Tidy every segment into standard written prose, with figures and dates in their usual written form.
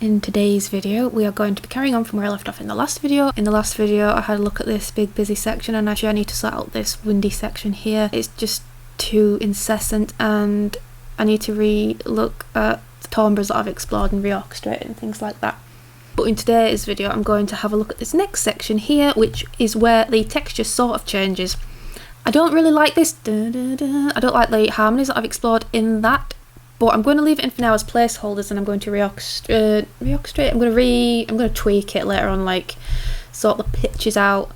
In today's video, we are going to be carrying on from where I left off in the last video. In the last video, I had a look at this big busy section, and actually I need to sort out this windy section here. It's just too incessant, and I need to re-look at the timbres that I've explored and re-orchestrated and things like that. But in today's video, I'm going to have a look at this next section here, which is where the texture sort of changes. I don't really like this. I don't like the harmonies that I've explored in that. But I'm going to leave it in for now as placeholders, and I'm going to re-orchestrate. I'm going to tweak it later on, like sort the pitches out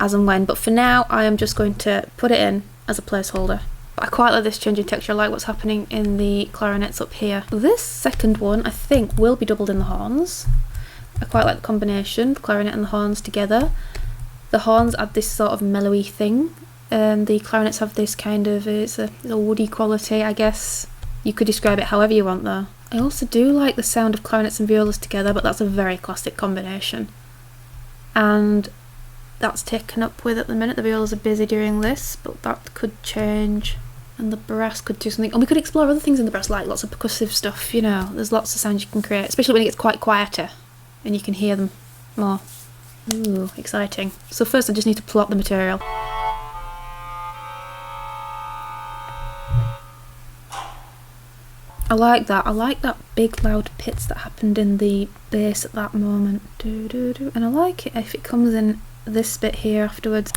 as and when. But for now, I am just going to put it in as a placeholder. But I quite like this change in texture. I like what's happening in the clarinets up here. This second one, I think, will be doubled in the horns. I quite like the combination, the clarinet and the horns together. The horns add this sort of mellowy thing. The clarinets have this kind of, it's a woody quality, I guess. You could describe it however you want though. I also do like the sound of clarinets and violas together, but that's a very classic combination. And that's taken up with at the minute. The violas are busy during this, but that could change. And the brass could do something. And we could explore other things in the brass, like lots of percussive stuff, you know. There's lots of sounds you can create, especially when it gets quite quieter and you can hear them more. Ooh, exciting. So first I just need to plot the material. I like that big loud pits that happened in the bass at that moment. And I like it if it comes in this bit here afterwards.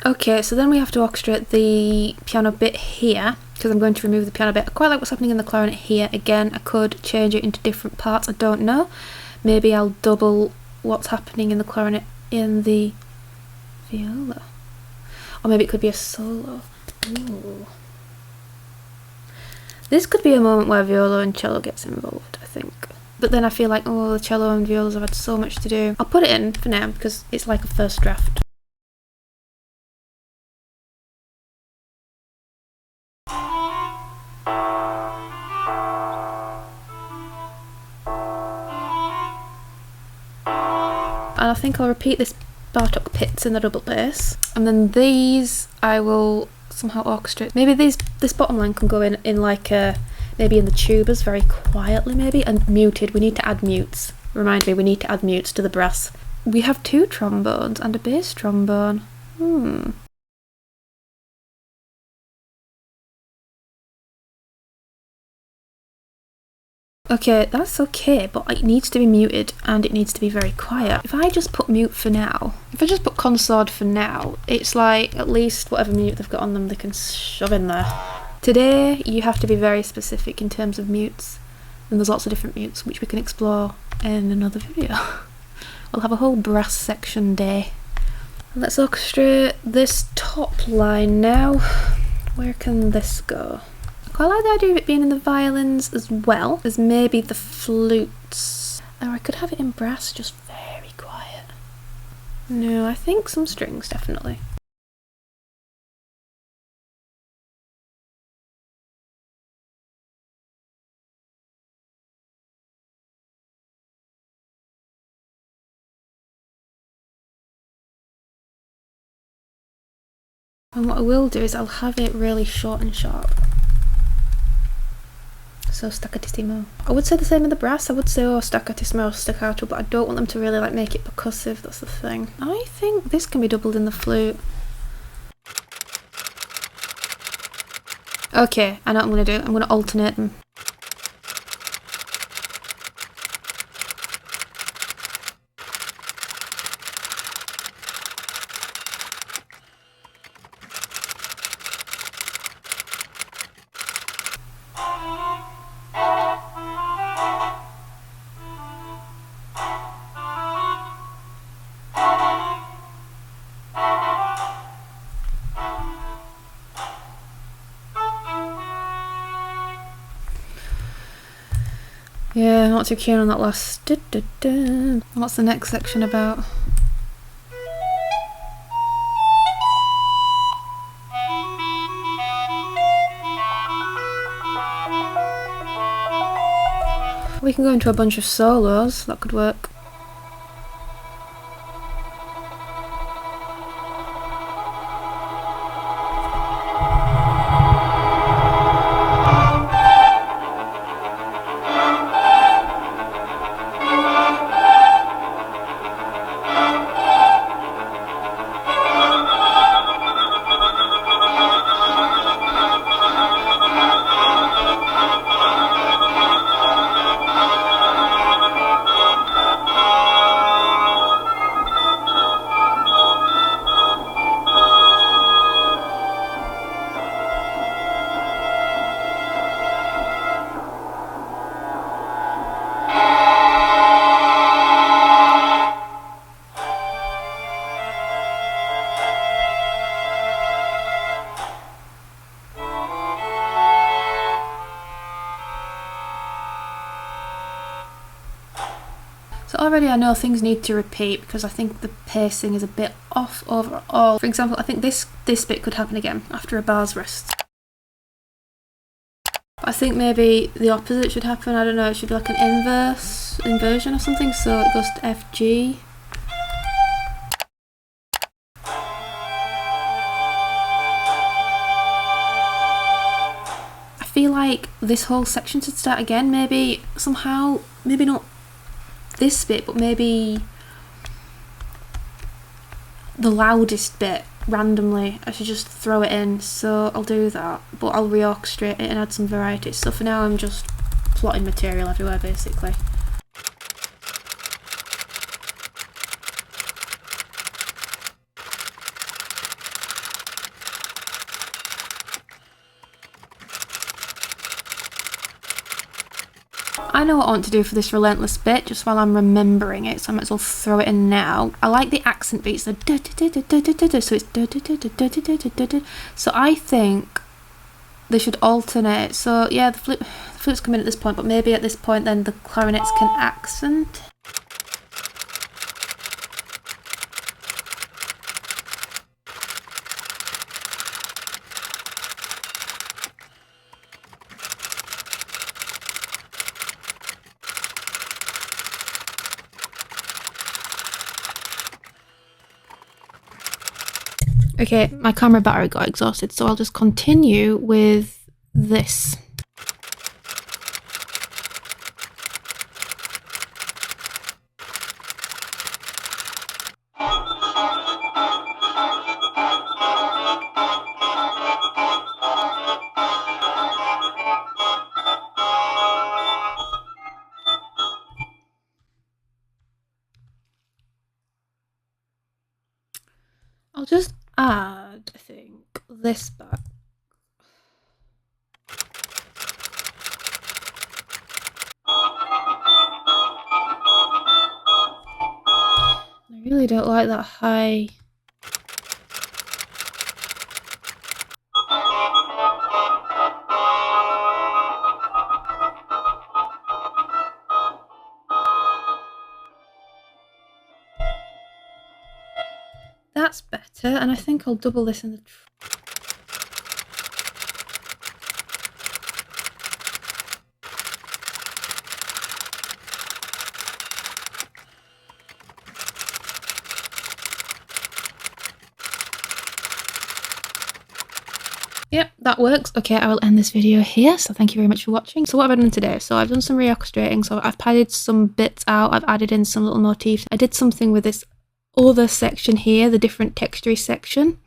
Okay, so then we have to orchestrate the piano bit here, because I'm going to remove the piano bit. I quite like what's happening in the clarinet here. Again, I could change it into different parts, I don't know. Maybe I'll double what's happening in the clarinet in the viola, or maybe it could be a solo. Ooh. This could be a moment where viola and cello gets involved, I think, but then I feel like, oh, the cello and violas have had so much to do. I'll put it in for now because it's like a first draft. And I think I'll repeat this Bartok pits in the double bass, and then these I will somehow orchestrate. Maybe this bottom line can go in like maybe in the tubas very quietly, maybe, and muted. We need to add mutes. Remind me, we need to add mutes to the brass. We have two trombones and a bass trombone. Okay, that's okay, but it needs to be muted and it needs to be very quiet. If I just put mute for now, if I just put consort for now, it's like at least whatever mute they've got on them they can shove in there. Today you have to be very specific in terms of mutes, and there's lots of different mutes which we can explore in another video. We'll have a whole brass section day. Let's orchestrate this top line now. Where can this go? I quite like the idea of it being in the violins as well as maybe the flutes. Or I could have it in brass, just very quiet. No, I think some strings, definitely. And what I will do is I'll have it really short and sharp. So staccatissimo. I would say the same in the brass. I would say staccatissimo or staccato, but I don't want them to really like make it percussive. That's the thing. I think this can be doubled in the flute. Okay, I know what I'm going to do. I'm going to alternate them. Yeah, I'm not too keen on that last. What's the next section about? We can go into a bunch of solos, that could work. already I know things need to repeat because I think the pacing is a bit off overall. For example, I think this bit could happen again after a bar's rest. I think maybe the opposite should happen. I don't know, it should be like an inversion or something, so it goes to F, G. I feel like this whole section should start again, maybe somehow, maybe not this bit, but maybe the loudest bit randomly. I should just throw it in, so I'll do that, but I'll reorchestrate it and add some variety. So for now I'm just plotting material everywhere basically. I know what I want to do for this relentless bit just while I'm remembering it, so I might as well throw it in now. I like the accent beats, so it's so I think they should alternate. So yeah, the flutes come in at this point, but maybe at this point then the clarinets can accent. Okay, my camera battery got exhausted, so I'll just continue with this. I'll just add, I think, this back. I really don't like that high. That's better, and I think I'll double this in the Yep, that works. Okay, I will end this video here, so thank you very much for watching. So what have I done today? So I've done some reorchestrating, so I've padded some bits out, I've added in some little motifs. I did something with this other section here, the different textury section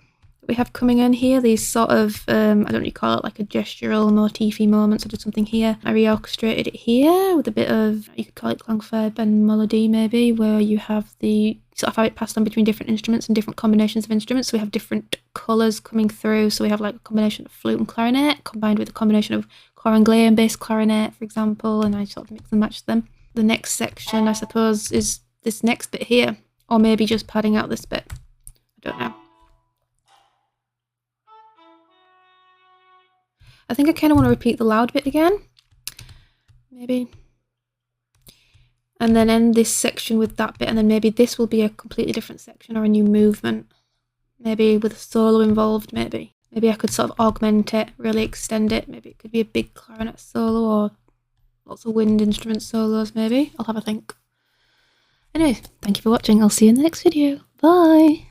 that we have coming in here, these sort of, I don't know what you call it, like a gestural motify moments. I did something here. I reorchestrated it here with a bit of, you could call it Klangfarbe and melody maybe, where you have the sort of how it passed on between different instruments and different combinations of instruments. So we have different colours coming through. So we have like a combination of flute and clarinet combined with a combination of cor anglais and bass clarinet, for example, and I sort of mix and match them. The next section, I suppose, is this next bit here, or maybe just padding out this bit. I don't know. I think I kind of want to repeat the loud bit again, maybe. And then end this section with that bit, and then maybe this will be a completely different section or a new movement. Maybe with a solo involved, maybe. Maybe I could sort of augment it, really extend it. Maybe it could be a big clarinet solo or lots of wind instrument solos, maybe. I'll have a think. Anyway, thank you for watching. I'll see you in the next video. Bye!